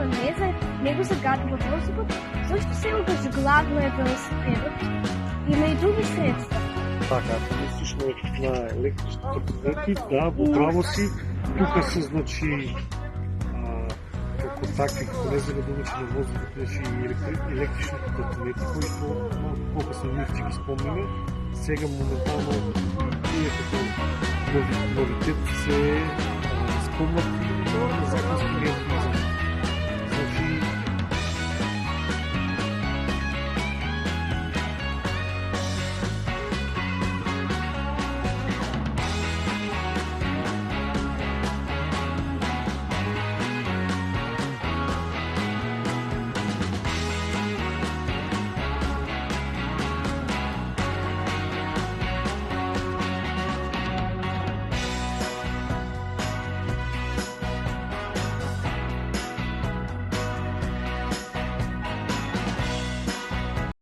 меза, него загадва въздухът, защо се обезглавя велосипедът? Има и други средства. Така, ако мислиш на електричните котлети, да, право си. Тук са, значи, како такви, како не заредувачи на воздухот, значи електричните котлети, които малко по-късно ние ще ги спомняме. Сега моментално тие като новитет се спомнат на законски